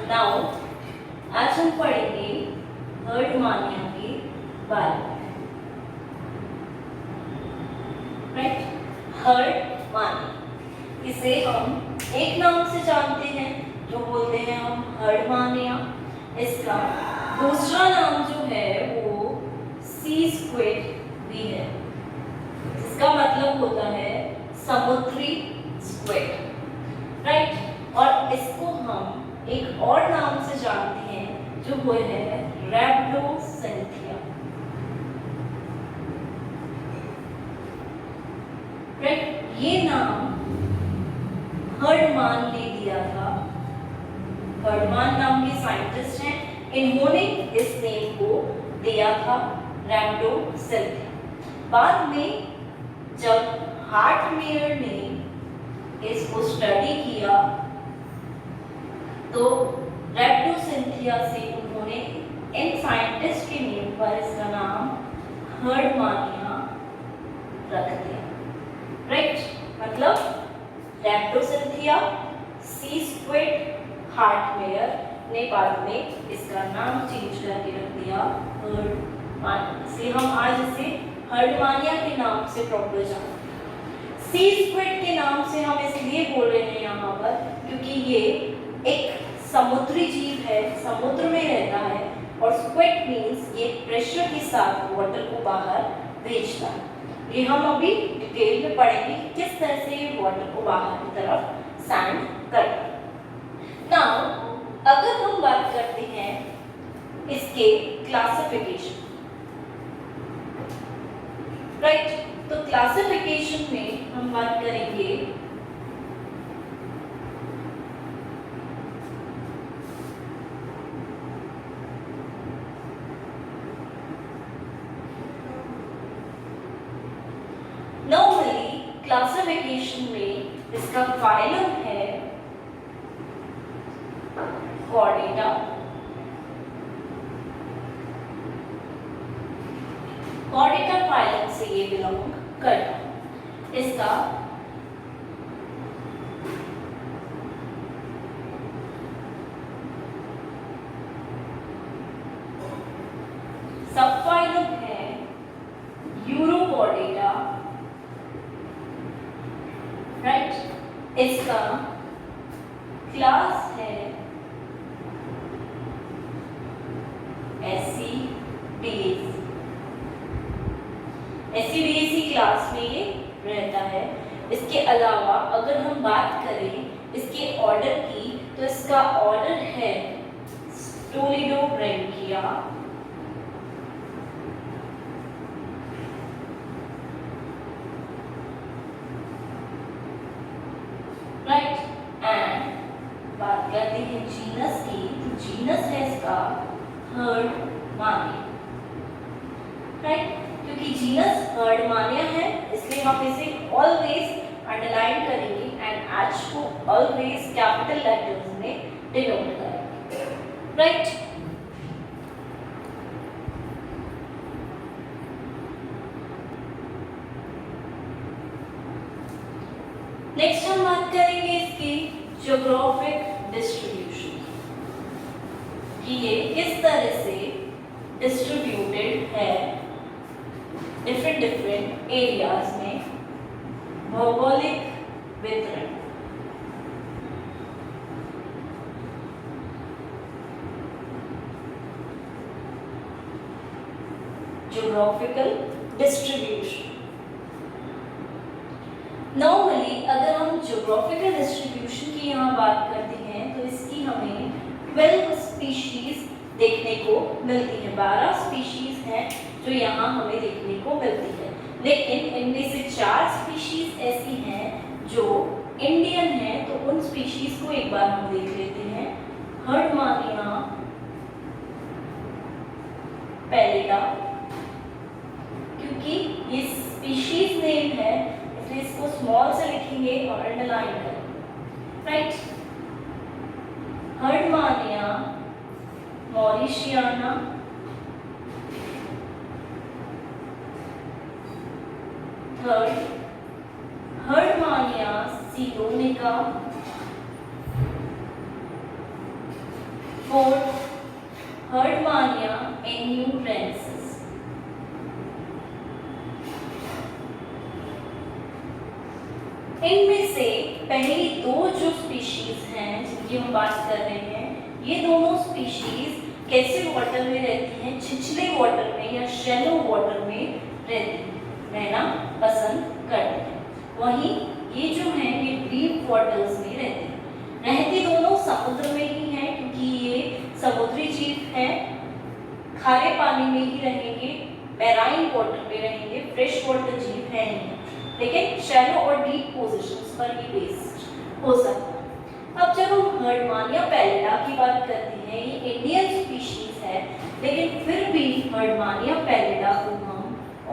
Now आज हम पढ़ेंगे हर्डमानिया के बारे में। राइट, हर्डमानिया, इसे हम एक नाम से जानते हैं जो बोलते हैं हम हर्डमानिया। इसका दूसरा नाम जो है वो सी स्क्विड भी है, जिसका मतलब होता है समुद्री स्क्विड। राइट, और इसको हम एक और नाम से जानते हैं जो वो है रैप्टोसिंथिया। राइट, ये नाम हर्डमान ने दिया था। हर्डमान नाम के साइंटिस्ट हैं, इन्होंने इस नेम को दिया था रैप्टोसिंथिया। बाद में जब हार्टमेयर ने इसको स्टडी किया तो रैप्टोसिंथिया से उन्होंने इन साइंटिस्ट के नेम पर इसका नाम हर्डमानिया रख दिया। राइट, मतलब रैप्टोसिंथिया, सी स्क्विड, हार्टमेयर ने बाद में इसका नाम चेंज करके रख दिया हर्डमानिया। से हम आज इसे हर्डमानिया के नाम से प्रॉपर जानते हैं। सी स्क्विड के नाम से हम इसलिए बोल रहे हैं यहाँ पर क्योंकि ये एक समुद्री जीव है, समुद्र में रहता है, और स्क्विड मीन्स ये प्रेशर के साथ वाटर को बाहर भेजता है। ये हम अभी डिटेल में पढ़ेंगे किस तरह से ये वाटर को बाहर की तरफ सैंड करता है। नाउ अगर हम बात करते हैं इसके क्लासिफिकेशन, राइट, तो क्लासिफिकेशन में हम बात करेंगे क्लासिफिकेशन में इसका फाइलम है कॉर्डेटा। कॉर्डेटा फाइलम से ये बिलोंग करता है। इसका सब फाइलम है यूरोकॉर्डेटा। राइट, इसका क्लास है एसिडिएसी। एसिडिएसी क्लास में ये रहता है। इसके अलावा अगर हम बात करें इसके ऑर्डर की तो इसका ऑर्डर है स्टोलिडोब्रैंकिया। राइट, एंड बात करते हैं जीनस की, तो जीनस है इसका हर्डमानिया। राइट, क्योंकि जीनस हर्डमानिया है इसलिए हम इसे ऑलवेज अंडरलाइन करेंगे एंड एच को ऑलवेज कैपिटल लेटर्स में डिनोट करेंगे। राइट, नेक्स्ट हम बात करेंगे इसकी ज्योग्राफिक डिस्ट्रीब्यूशन कि ये किस तरह से डिस्ट्रीब्यूटेड है डिफरेंट एरियाज में, भौगोलिक वितरण। Geographical distribution. नॉर्मली अगर हम ज्योग्राफिकल डिस्ट्रीब्यूशन की यहाँ बात करते हैं तो इसकी हमें 12 स्पीशीज देखने को मिलती है। 12 स्पीशीज हैं जो यहाँ हमें देखने को मिलती है, लेकिन इनमें से 4 स्पीशीज ऐसी हैं जो इंडियन हैं। तो उन स्पीशीज को एक बार हम देख लेते हैं। हर्डमानिया पैलिडा, क्योंकि ये स्पीशीज नेम है इसलिए इसको स्मॉल से लिखेंगे और अंडरलाइन करेंगे। Right, Herdmania mauritiana, third Herdmania ceylonica, Fourth, Herdmania enurensis. इनमें से पहली दो जो स्पीशीज हैं जिनकी हम बात कर रहे हैं, ये दोनों स्पीशीज कैसे वाटर में रहती हैं? छिछले वाटर में या शैलो वाटर में रहना पसंद करते हैं। वहीं ये जो हैं ये डीप वाटर्स में रहते हैं। रहते दोनों समुद्र में ही हैं क्योंकि ये समुद्री जीव हैं, खारे पानी में ही रहेंगे, मैराइन वाटर में रहेंगे, फ्रेश वाटर जीव है नहीं, लेकिन शैलो और डीप पोजीशंस पर ही बेस्ड हो सकता है। अब जब हम हर्डमानिया पैलिडा की बात करते हैं, ये इंडियन स्पीशीज है, लेकिन फिर भी हर्डमानिया पैलिडा को हम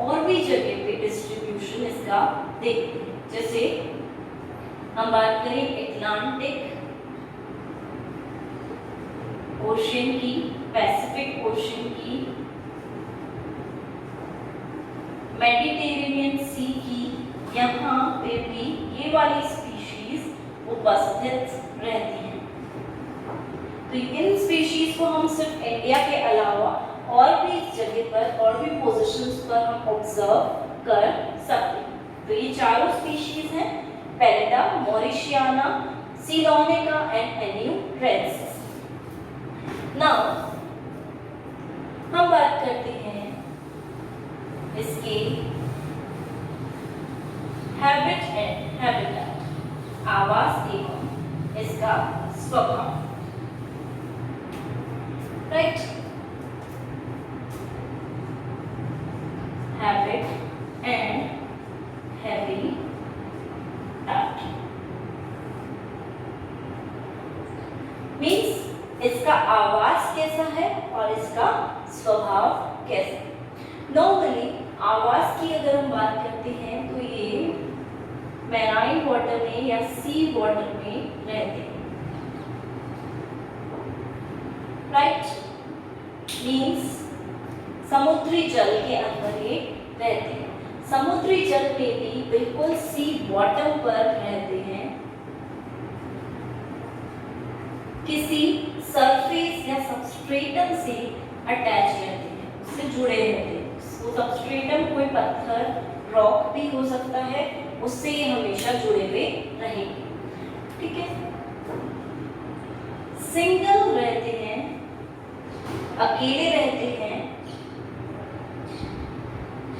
और भी जगह पे डिस्ट्रीब्यूशन इसका देखते हैं। जैसे हम बात करें अटलांटिक ओशन की, पैसिफिक ओशन की, मेडिटेरेनियन सी की, यहाँ पे भी ये वाली स्पीशीज उपस्थित रहती हैं। तो इन स्पीशीज को हम सिर्फ इंडिया के अलावा और भी जगह पर और भी पोजीशंस पर हम ऑब्जर्व कर सकते हैं। तो ये चारों स्पीशीज हैं, पैलिडा, मॉरिशियाना, सिलोनिका एंड एन्यूरेंसिस। नाउ हम बात करते हैं इसके हैबिट एंड हैबिटेट, आवास एवं इसका स्वभाव। Right, habit and habitat. Means इसका आवास कैसा है और इसका स्वभाव कैसा है। नॉर्मली आवास की अगर हम बात करते हैं तो ये मैराइन वाटर में या सी वाटर में रहते हैं। राइट, मीन्स समुद्री जल के अंदर ये रहते हैं। समुद्री जल में भी बिल्कुल सी बॉटम पर रहते हैं, किसी सरफेस या सबस्ट्रेटम से अटैच रहते हैं, उससे जुड़े रहते हैं। वो सबस्ट्रेटम कोई पत्थर, रॉक भी हो सकता है, उससे ये हमेशा जुड़े हुए रहेंगे। ठीक है, सिंगल रहते हैं, अकेले रहते हैं,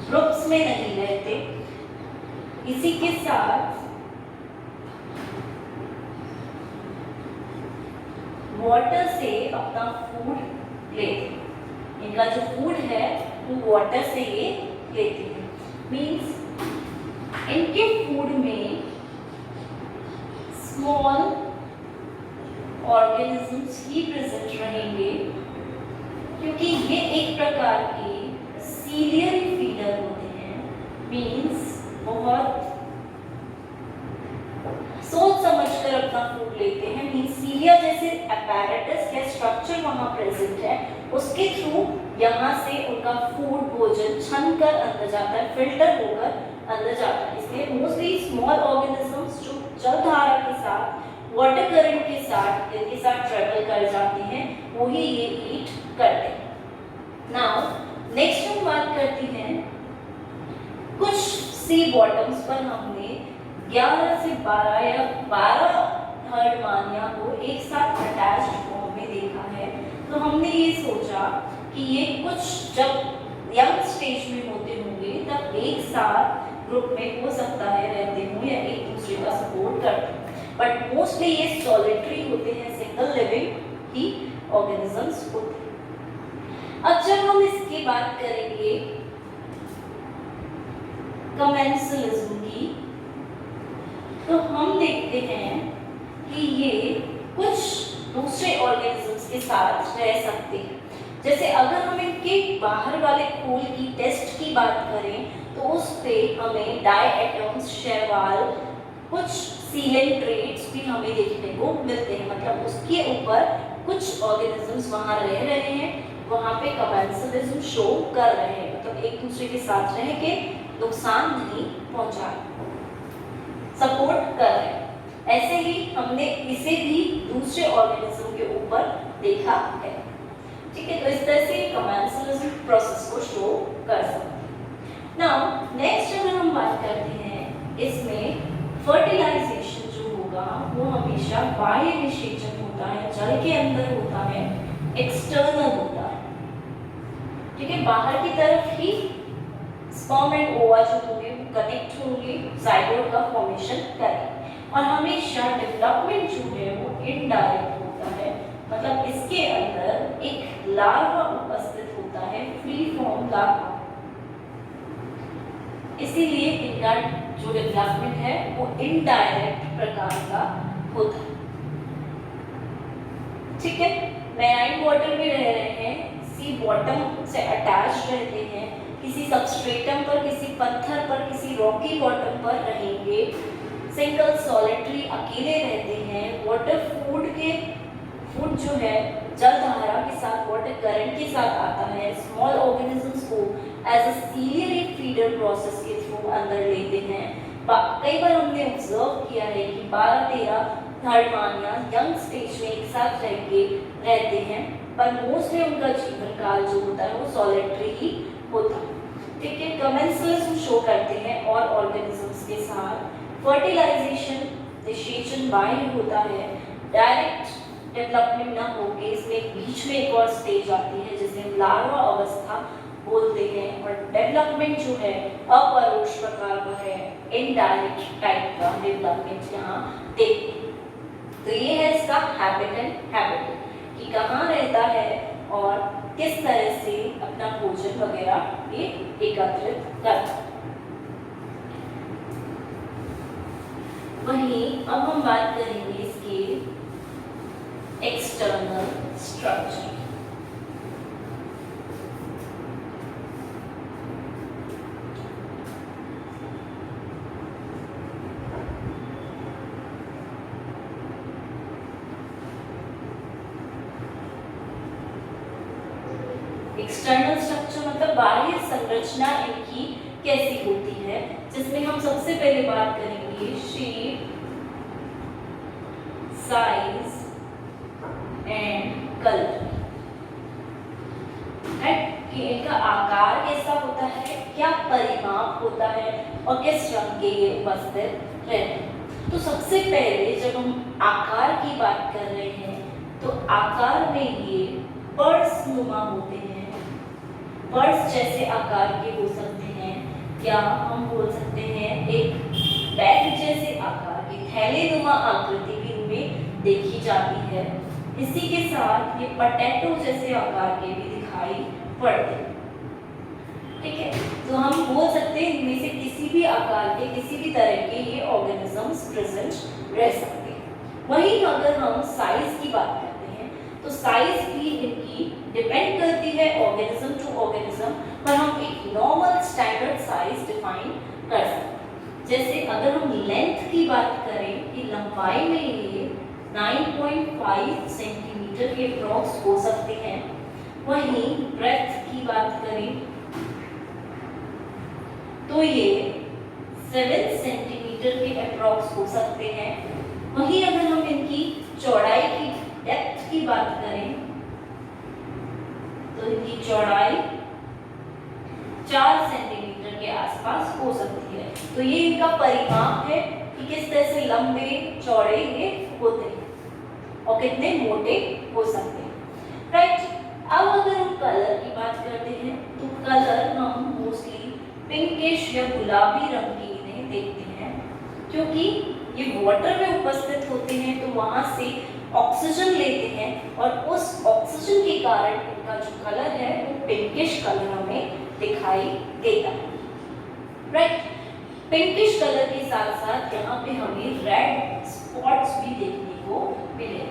ग्रुप्स में नहीं रहते। इसी के साथ वाटर से अपना फूड लेते हैं। इनका जो फूड है वो वाटर से ये लेते हैं। मीन्स इनके फूड में स्मॉल ऑर्गेनिजम्स ही प्रेजेंट रहेंगे, क्योंकि ये एक प्रकार के सीलियरी फीडर होते हैं। मीन्स बहुत सोच समझकर अपना फूड लेते हैं। मीन्स सीलिया जैसे अपैरेटस या स्ट्रक्चर वहां प्रेजेंट है, उसके थ्रू यहाँ से उनका फूड, भोजन छन कर अंदर जाता है, फिल्टर होकर अंदर जाता है। इसलिए मोस्टली स्मॉल ऑर्गेनिजम्स जो जलधारा के साथ, वाटर करंट के साथ इनके साथ ट्रेवल कर जाते हैं, वही ये ईट करते हैं। नाउ नेक्स्ट हम बात करते हैं कुछ सी बॉटम्स पर हमने 11 से 12 या 12 हर्डमानिया को एक साथ अटैच्ड फॉर्म में देखा है। तो हमने ये सोचा कि ये कुछ जब यंग स्टेज में होते होंगे तब एक साथ ग्रुप में हो सकता है रहते हों या एक दूसरे का सपोर्ट करते हैं, बट मोस्टली ये सॉलिटरी होते हैं, सिंगल लिविंग ही ऑर्गेनिजम्स होते हैं। अब जब हम इसकी बात करेंगे कमेंसलिज्म की, तो हम देखते हैं कि ये कुछ दूसरे ऑर्गेनिजम्स के साथ रह सकते हैं। जैसे अगर हम इनके बाहर वाले खोल की टेस्ट की बात करें तो उस पे हमें डायएटम्स, शैवाल, कुछ सीलेंट ट्रेट्स भी हमें देखने को मिलते हैं। मतलब उसके ऊपर कुछ ऑर्गेनिजम्स वहाँ रह रहे हैं, वहाँ पे कमेंसलिज्म शो कर रहे हैं, मतलब एक दूसरे के साथ रह के नुकसान नहीं पहुँचा रहे, सपोर्ट कर रहे हैं। ऐसे ही हमने इसे भी दूसरे ऑर्गेनिज्म के ऊपर देखा है। ठीक है, तो इस तरह से कमेंसुरल प्रोसेस को शो कर सकते हैं। नाउ नेक्स्ट अगर हम बात करते हैं, इसमें फर्टिलाइजेशन जो होगा वो हमेशा बाह्य निषेचन होता है, जल के अंदर होता है, एक्सटर्नल होता है। ठीक है, बाहर की तरफ ही स्पर्म एंड ओवा जो होंगे वो कनेक्ट होंगे, जाइगोट का फॉर्मेशन करेंगे, और हमेशा डेवलपमेंट जो है वो इनडायरेक्ट होता है, मतलब इसके अंदर एक लार्वा उपस्थित होता है, फ्री फॉर्म लार्वा। इसीलिए इनका जो डेवलपमेंट है वो इनडायरेक्ट प्रकार का होता है। ठीक है, मैराइन वाटर में रह रहे हैं, सी बॉटम से अटैच रहते हैं, किसी सबस्ट्रेटम पर, किसी पत्थर पर, किसी रॉकी बॉटम पर रहेंगे, सिंगल सॉलिटरी अकेले रहते हैं। वाटर फूड जो है जलधारा के साथ, वाटर करंट के साथ आता है, स्मॉल ऑर्गेनिजम्स को as a ciliary feeder process के थ्रू अंदर लेते हैं। कई बार हमने ऑब्जर्व किया है कि 12-13 थर्डमानिया यंग स्टेज में एक साथ रहते हैं, पर मोस्टली उनका जीवन काल जो होता है वो सॉलिटरी ही होता है। ठीक है, कमेंसुरल शो करते हैं और ऑर्गेनिजम्स के साथ। फर्टिलाइजेशन निषेचन बाह्य होता है, डायरेक्ट डेवलपमेंट ना होके इसमें बीच में एक और स्टेज आती है जिसे लार्वा अवस्था बोलते हैं, और डेवलपमेंट जो है अपरोक्ष प्रकार का है, इनडायरेक्ट टाइप का डेवलपमेंट यहाँ देखते हैं। तो ये है इसका हैबिटेट कि कहाँ रहता है और किस तरह से अपना भोजन वगैरह ये एकत्रित करता है। वहीं अब हम बात करेंगे इसके एक्सटर्नल स्ट्रक्चर। एक्सटर्नल स्ट्रक्चर मतलब बाह्य संरचना इनकी कैसी होती है, जिसमें हम सबसे पहले बात करेंगे शेप, साइज एंड कलर। कि इनका आकार कैसा होता है, क्या परिमाप होता है और किस रंग के ये उपस्थित रहते हैं। तो सबसे पहले जब हम आकार की बात कर रहे हैं तो आकार में ये पर्स नुमा होते हैं। पर्स जैसे आकार के हो सकते हैं, या हम बोल सकते हैं एक बैग जैसे आकार की थैलेनुमा आकृति भी इनमें देखी जाती है। इसी के साथ ये पोटैटो जैसे आकार के भी दिखाई पड़ते हैं। ठीक है, तो हम बोल सकते हैं इनमें से किसी भी आकार के, किसी भी तरह के ये ऑर्गेनिजम्स प्रेजेंट रह सकते हैं। वहीं अगर हम साइज की बात करते हैं तो साइज भी इनकी डिपेंड करती है ऑर्गेनिज्म टू ऑर्गेनिज्म, पर हम एक नॉर्मल स्टैंडर्ड साइज डिफाइन कर सकते हैं। जैसे अगर हम लेंथ की बात करें कि लंबाई में ये 9.5 सेंटीमीटर के अप्रॉक्स हो सकते हैं। वहीं ब्रेथ की बात करें तो ये 7 सेंटीमीटर के अप्रॉक्स हो सकते हैं। वहीं अगर हम इनकी चौड़ाई की डेप्थ की बात करें तो इनकी चौड़ाई 4 सेंटीमीटर के आसपास हो सकती है। तो ये इनका परिमाप है कि किस तरह से लंबे चौड़े ये होते हैं और कितने मोटे हो सकते हैं। राइट, अब अगर हम कलर की बात करते हैं तो कलर हम मोस्टली पिंकिश या गुलाबी रंग की इन्हें देखते हैं, क्योंकि ये वाटर में उपस्थित होते हैं तो वहां से ऑक्सीजन लेते हैं और उस ऑक्सीजन के कारण इनका जो कलर है वो पिंकिश कलर हमें दिखाई देता है। राइट, पिंकिश कलर के साथ साथ यहाँ पे हमें रेड स्पॉट्स भी देखने को मिले,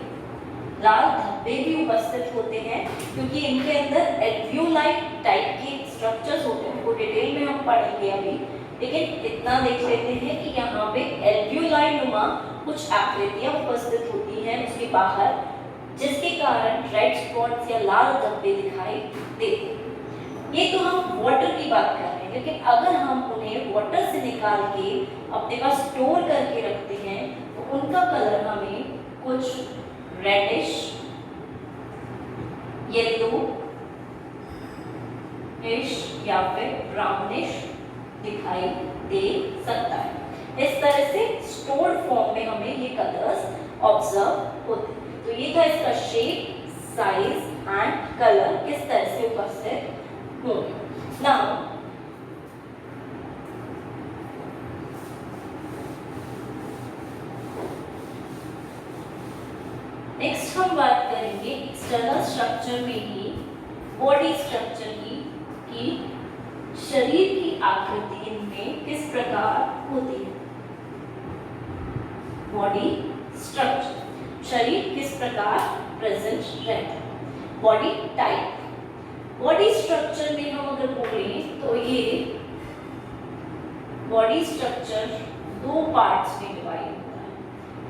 लाल धब्बे भी उपस्थित होते हैं, क्योंकि इनके अंदर एल्वियोलाइट टाइप के स्ट्रक्चर्स होते हैं। वो डिटेल में हम पढ़ेंगे अभी, लेकिन इतना देख लेते हैं कि यहाँ पे एल्वियोलाई नुमा कुछ आकृतियां उपस्थित होती हैं उसके बाहर, जिसके कारण रेड स्पॉट्स या लाल धब्बे दिखाई देते हैं। ये तो हम वाटर की बात कर रहे हैं, लेकिन अगर हम उन्हें वाटर से निकाल के अपने पास स्टोर करके रखते हैं तो उनका कलर हमें कुछ रेडिश येलोइश या फिर ब्राउनिश दिखाई दे सकता है। इस तरह से स्टोर्ड फॉर्म में हमें ये कलर्स ऑब्जर्व होते हैं। तो ये था इसका शेप, साइज एंड कलर किस तरह से उपस्थित होंगे। नाउ नेक्स्ट हम बात करेंगे एक्सटर्नल स्ट्रक्चर में ही बॉडी स्ट्रक्चर की कि शरीर की आकृति इनमें किस प्रकार होती है। बॉडी स्ट्रक्चर, शरीर किस प्रकार प्रेजेंट रहता है। बॉडी टाइप, बॉडी स्ट्रक्चर में हम अगर बोलें तो ये बॉडी स्ट्रक्चर दो पार्ट्स में डिवाइड होता है।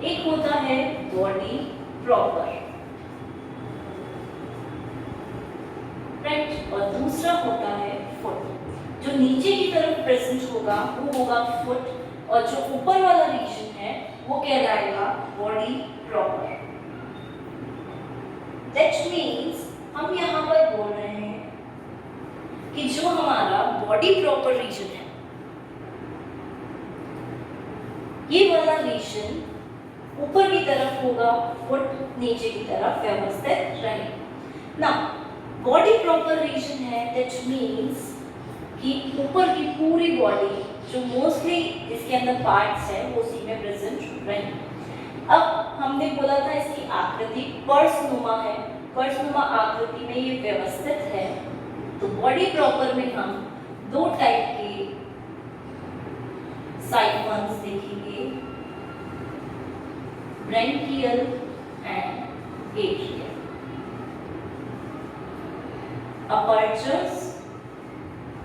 एक होता है बॉडी प्रॉपर, राइट, और दूसरा होता है फुट। जो नीचे की तरफ प्रेजेंट होगा वो होगा फुट, और जो ऊपर वाला रीजन है वो कहलाएगा बॉडी प्रॉपर। दैट मीन्स हम यहाँ पर बोल रहे हैं कि जो हमारा बॉडी प्रॉपर रीजन है, ये वाला रीजन ऊपर की तरफ होगा, फुट नीचे की तरफ व्यवस्थित रहेगा। ना बॉडी प्रॉपर रीजन है, दैट मीन्स कि ऊपर की पूरी बॉडी जो मोस्टली इसके अंदर पार्ट्स है वो उसी में प्रेजेंट रहेंगे। अब हमने बोला था इसकी आकृति पर्सनुमा है, पर्सनुमा आकृति में ये व्यवस्थित है। तो बॉडी प्रॉपर में हम दो टाइप के साइफन्स देखेंगे, branchial and atrial. Apertures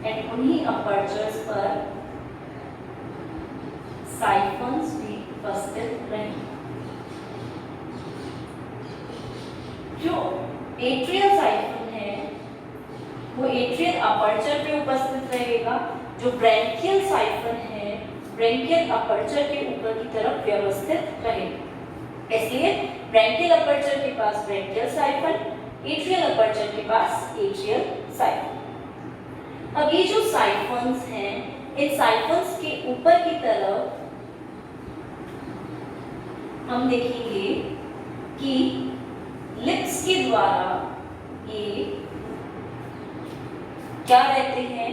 and उन्हीं अपर्चर्स पर साइफन्स भी उपस्थित रहेंगे। जो एट्रियल साइफन है वो एट्रियल अपर्चर पे उपस्थित रहेगा। जो ब्रैंकियल साइफन है ब्रैंकियल अपर्चर के ऊपर की तरफ व्यवस्थित रहेगा। इसलिए ब्रैंकियल अपर्चर के पास ब्रैंकियल साइफन, एट्रियल अपर्चर के पास एट्रियल साइफन। अब ये जो साइफन्स हैं, इन साइफन्स के ऊपर की तरफ हम देखेंगे कि लिप्स के द्वारा ये क्या रहते हैं,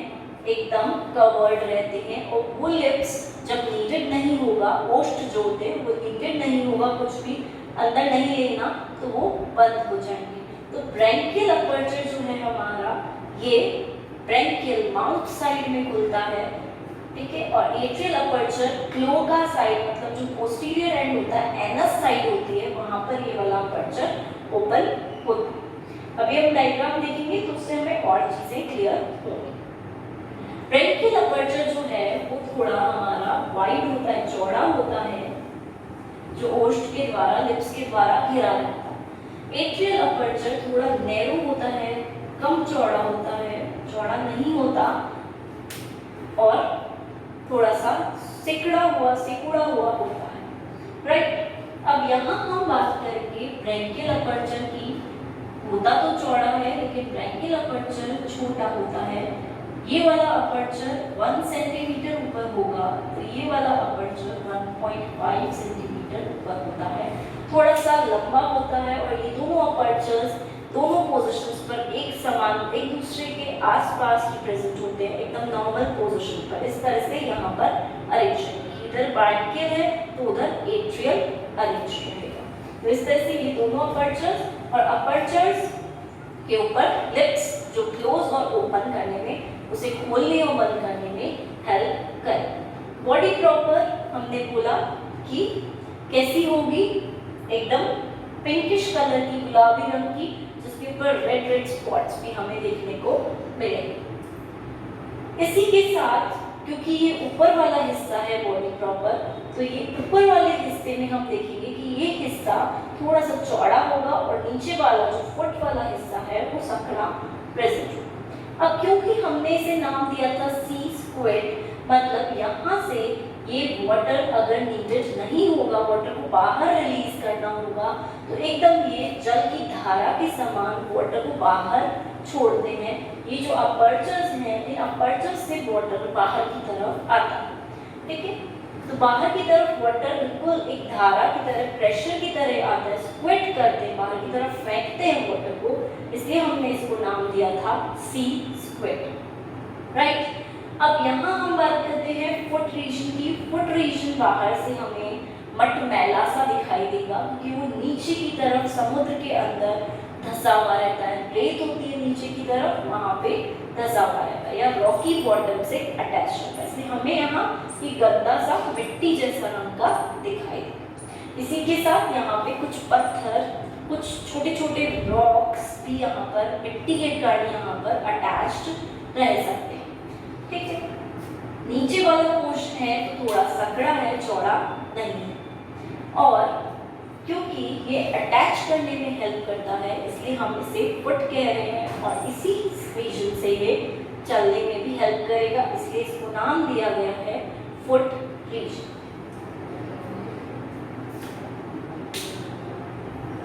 एकदम कवर्ड रहते हैं। और वो लिप्स जब नीडेड नहीं होगा, ओष्ठ जो होते हैं वो नीडेड नहीं होगा, कुछ भी अंदर नहीं लेना, तो वो बंद हो जाएंगे। तो ब्रैंकियल अपर्चर जो है हमारा, ये ब्रैंकियल माउथ साइड में खुलता है, ठीक है। और एट्रियल अपर्चर क्लोगा साइड, मतलब जो पोस्टीरियर एंड होता है, एनस साइड होती है, वहां पर ये वाला अपर्चर ओपन होता है। अभी हम डायग्राम देखेंगे तो उससे हमें और चीजें क्लियर होंगी। ब्रैंकियल अपर्चर जो है वो थोड़ा हमारा वाइड होता है, चौड़ा होता है, जो ओष्ठ के द्वारा, लिप्स के द्वारा घिरा रहता है। एट्रियल अपर्चर थोड़ा नैरो होता है, कम चौड़ा होता है, चौड़ा नहीं होता, और थोड़ा सा सिकुड़ा हुआ होता है, राइट। अब यहाँ हम बात करेंगे ब्रैंकियल अपर्चर की। होता तो चौड़ा है लेकिन ब्रैंकियल अपर्चर छोटा होता है। ये वाला अपर्चर 1 सेंटीमीटर ऊपर होगा, तो ये वाला अपर्चर 1.5 सेंटीमीटर ऊपर होता है, थोड़ा सा लंबा होता है। और ये दोनों अपर्चर्स दोनों पोजीशंस पर एक समान, एक दूसरे के आसपास ही प्रेजेंट होते हैं, एकदम नॉर्मल पोजीशन पर। इस तरह से यहाँ पर अरेंज है, इधर ब्रैंकियल है तो उधर एट्रियल अरेंज रहेगा। तो इस तरह से ये दोनों अपर्चर्स, और अपर्चर्स के ऊपर लिप्स जो क्लोज और ओपन करने में, उसे खोलने और बंद करने में हेल्प करें। बॉडी प्रॉपर हमने बोला कि कैसी होगी, एकदम पिंकिश कलर की, गुलाबी रंग की, जिसके ऊपर रेड स्पॉट्स भी हमें देखने को मिलेंगे। इसी के साथ क्योंकि ये ऊपर वाला हिस्सा है बॉडी प्रॉपर, तो ये ऊपर वाले हिस्से में हम देखेंगे कि ये हिस्सा थोड़ा सा चौड़ा होगा और नीचे वाला जो फुट वाला हिस्सा है वो संकरा प्रेजेंट होगा। अब क्योंकि हमने इसे नाम दिया था सी स्क्वेड, मतलब यहाँ से ये वाटर अगर नीडेड नहीं होगा, वाटर को बाहर रिलीज करना होगा, तो एकदम ये जल की धारा के समान वाटर को बाहर छोड़ते हैं। ये जो अपर्चर्स हैं, इन अपर्चर्स से वाटर बाहर की तरफ आता है। ठीक है, तो बाहर की तरफ वाटर बिल्कुल एक धारा की तरह, प्रेशर की तरह आता है, स्क्विट करते हैं, बाहर की तरफ फेंकते हैं वाटर को, इसलिए हमने इसको नाम दिया था सी स्क्विट। राइट, अब यहाँ हम बात करते हैं फुट रीजन की। फुट रीजन बाहर से हमें मटमैला सा दिखाई देगा क्योंकि वो नीचे की तरफ समुद्र के अंदर धंसा हुआ रहता है, रेत होती है नीचे की तरफ, वहाँ पे धंसा हुआ रहता है या रॉकी बॉटम से अटैच रहता है, इसलिए हमें यहाँ ये गंदा सा मिट्टी जैसा रंग का दिखाई देगा। इसी के साथ यहाँ पे कुछ पत्थर, कुछ छोटे छोटे रॉक्स भी यहाँ पर, मिट्टी के कण यहाँ पर अटैच्ड रह सकते हैं। ठीक है, नीचे वाला पोर्शन है तो थोड़ा सकड़ा है, चौड़ा नहीं है, और क्योंकि ये अटैच करने में हेल्प करता है इसलिए हम इसे फुट कह रहे हैं, और इसी रीजन से ये चलने में भी हेल्प करेगा, इसलिए इसको नाम दिया गया है फुट रीजन।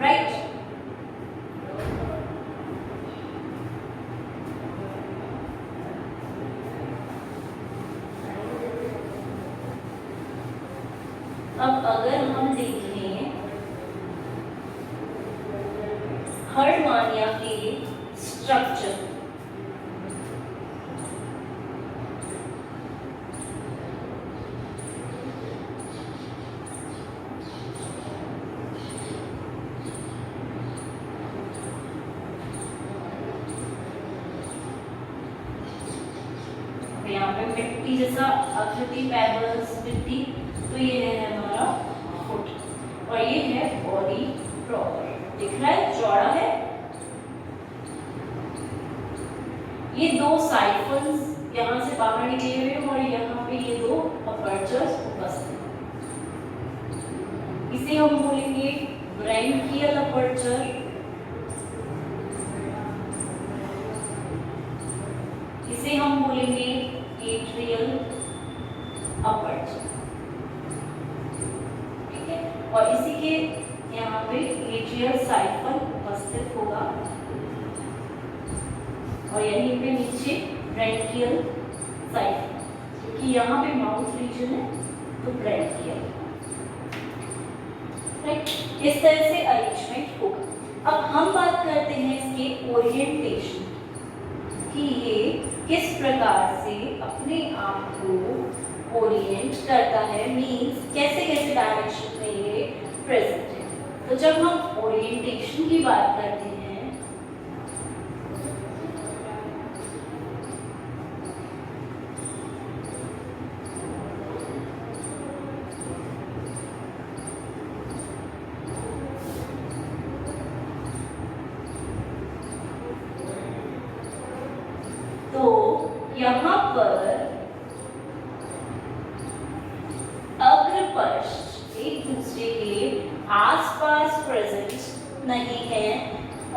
राइट, अब अगर हम देखें हर्डमानिया के स्ट्रक्चर, यहाँ पे मिट्टी जैसा आकृति, पेबल्स, मिट्टी, तो ये है हमारा फुट, और ये है बॉडी प्रॉपर, दिख रहा है, चौड़ा है। ये दो साइफन्स यहाँ से बाहर निकले हुए हैं और यहाँ पे ये दो अपर्चर्स उपस्थित हैं। इसे हम बोलेंगे ब्रैंकियल अपर्चर, इसे हम बोलेंगे एट्रियल अपर्चर। ठीक है, और इसी के यहाँ पे एट्रियल साइफन उपस्थित होगा और यहीं पे नीचे ब्रैंकियल साइफन, क्योंकि यहाँ पे माउथ रीजन है तो ब्रैंकियल। राइट, इस तरह से अरेंजमेंट होगा। अब हम बात करते हैं इसके ओरिएंटेशन कि ये किस प्रकार से अपने आप को ओरिएंट करता है, मीन्स कैसे कैसे डायरेक्शन में ये प्रेजेंट है। तो जब हम ओरिएंटेशन की बात करते हैं तो यहाँ पर अग्रपृष्ठ एक दूसरे के आसपास प्रेजेंट नहीं है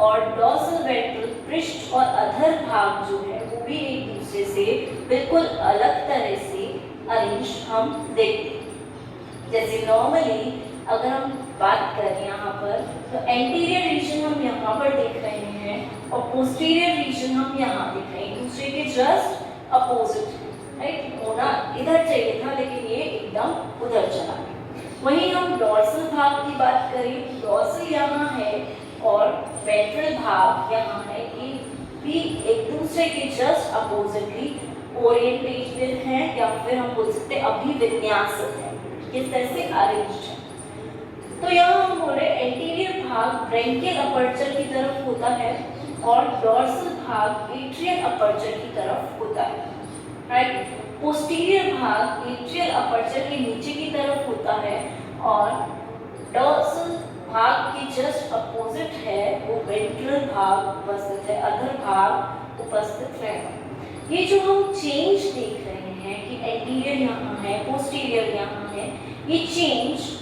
और डॉर्सल वेंट्रल पृष्ठ और अधर भाग जो है वो भी एक दूसरे से बिल्कुल अलग तरह से अरेंज हम देखते हैं। जैसे नॉर्मली अगर हम बात करें यहाँ पर तो एंटीरियर रीजन हम यहाँ पर देख रहे हैं और पोस्टीरियर रीजन हम यहाँ देख रहे हैं, एक दूसरे के जस्ट अपोजिट। राइट, होना इधर चाहिए था लेकिन ये एकदम उधर चला गया। वहीं हम डॉर्सल भाग की बात करें, डॉर्सल यहाँ है और वेंट्रल भाग यहाँ है, ये भी एक दूसरे के जस्ट अपोजिटली ओरिएंटेटेड है या फिर हम बोल सकते हैं अभिविन्यासित है, किस तरह से अरेंज्ड है। तो यहाँ हम बोल रहे हैं एंटीरियर भाग ब्रैंकियल अपर्चर की तरफ होता है और डॉर्सल भाग एट्रियल अपर्चर की तरफ होता है। राइट, पोस्टीरियर भाग एट्रियल अपर्चर के नीचे की तरफ होता है और डॉर्सल भाग के जस्ट अपोजिट है वो वेंट्रल भाग उपस्थित है, अधर भाग उपस्थित रहेगा। ये जो हम चेंज देख रहे हैं कि एंटीरियर यहाँ है, पोस्टीरियर यहाँ है, ये चेंज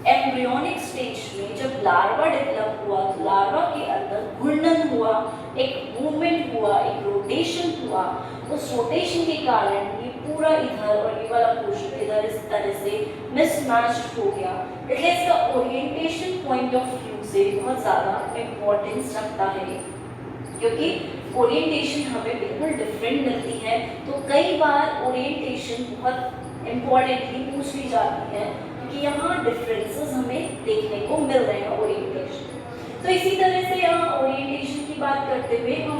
एम्ब्रियोनिक स्टेज में जब लार्वा डेवलप हुआ तो लार्वा के अंदर घूर्णन हुआ, एक मूवमेंट हुआ, एक रोटेशन हुआ, उस रोटेशन के कारण ये पूरा इधर और ये वाला पोर्शन इधर इस तरह से मिसमैच हो गया, इसलिए इसका ओरिएंटेशन पॉइंट ऑफ व्यू से बहुत ज़्यादा इम्पोर्टेंस रखता है, क्योंकि ओरिएंटेशन हमें बिल्कुल डिफरेंट मिलती है। तो कई बार ओरिएंटेशन बहुत इम्पोर्टेंटली पूछ ली जाती है, क्योंकि यहाँ डिफरेंसेस हमें देखने को मिल रहे हैं ओरिएंटेशन। तो इसी तरह से यहाँ ओरिएंटेशन की बात करते हुए हम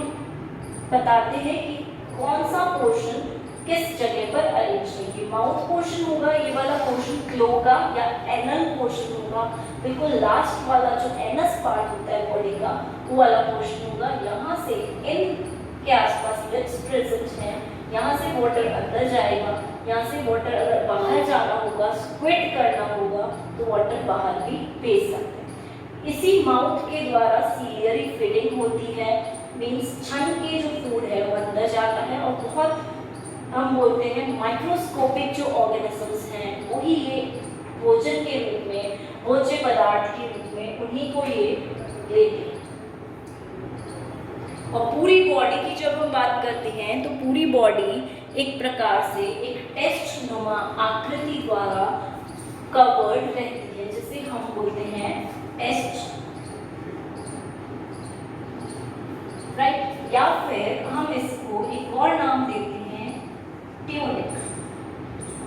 बताते हैं कि कौन सा पोर्शन किस जगह पर अरेंज होगी। माउथ पोर्शन होगा ये वाला पोर्शन क्लो का, या एनल पोर्शन होगा बिल्कुल लास्ट वाला जो एनस पार्ट होता है बॉडी का, वो वाला पोर्शन होगा। यहाँ से इन के आसपास लिप्स प्रेजेंट हैं, यहाँ से वाटर अंदर जाएगा, यहाँ से वाटर अगर बाहर जाना होगा, स्क्विट करना होगा, तो वाटर बाहर भी भेज सकते हैं। इसी माउथ के द्वारा सीलियरी फीडिंग होती है, मीन्स छन के जो फूड है वो अंदर जाता है, और बहुत हम बोलते हैं माइक्रोस्कोपिक जो ऑर्गेनिजम्स हैं वही ये भोजन के रूप में, भोज्य पदार्थ के रूप में उन्हीं को ये लेते हैं। और पूरी बॉडी की जब हम बात करते हैं तो पूरी बॉडी एक प्रकार से एक टेस्ट नुमा आकृति द्वारा कवर्ड रहती है, जिसे हम बोलते हैं टेस्ट, राइट। या फिर हम इसको एक और नाम देते हैं ट्यूनिक,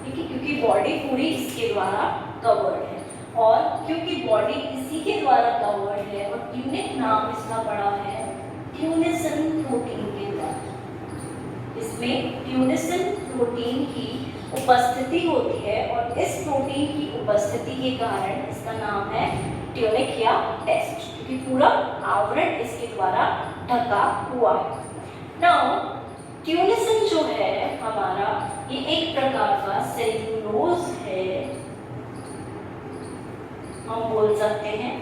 ठीक है, क्योंकि बॉडी पूरी इसके द्वारा कवर्ड है, और क्योंकि बॉडी इसी के द्वारा कवर्ड है और ट्यूनिक नाम इसका पड़ा है ट्यूनिसन प्रोटीन के द्वारा। इसमें ट्यूनिसन प्रोटीन की उपस्थिति होती है, और इस प्रोटीन की उपस्थिति के कारण इसका नाम है ट्यूनिक या टेस्ट, क्योंकि पूरा आवरण इसके द्वारा ढका हुआ है। नाउ ट्यूनिसन जो है हमारा, ये एक प्रकार का सेल्यूलोज है, हम बोल सकते हैं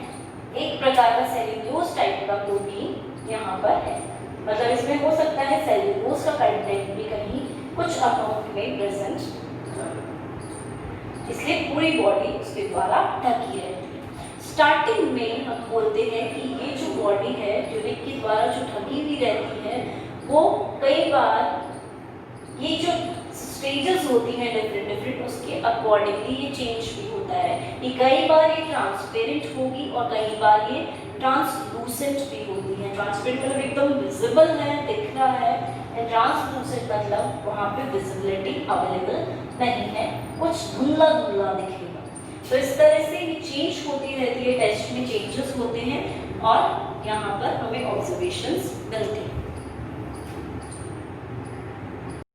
एक प्रकार का सेल्यूलोज टाइप का प्रोटीन यहाँ पर है। मतलब इसमें हो सकता है सेल्यूलोज का कंटेंट भी कहीं कुछ अमाउंट में प्रेजेंट, इसलिए पूरी बॉडी उसके द्वारा ढकी रहती है। स्टार्टिंग में हम बोलते हैं कि ये जो बॉडी है ट्यूनिक के द्वारा जो ढकी हुई रहती है, वो कई बार ये जो स्टेजेस होती हैं डिफरेंट डिफरेंट, उसके अकॉर्डिंगली ये चेंज भी होता है। ये कई बार ये ट्रांसपेरेंट होगी और कई बार ये ट्रांसलूसेंट भी होती है। ट्रांसपेरेंट मतलब एकदम विजिबल है, दिख रहा है, एंड ट्रांसलूसेंट मतलब वहाँ पे विजिबिलिटी अवेलेबल नहीं है, कुछ धुंधला धुंधला दिखेगा। तो इस तरह से ये चेंज होती रहती है, टेस्ट में चेंजेस होते हैं और यहाँ पर हमें ऑब्जर्वेशंस मिलते हैं।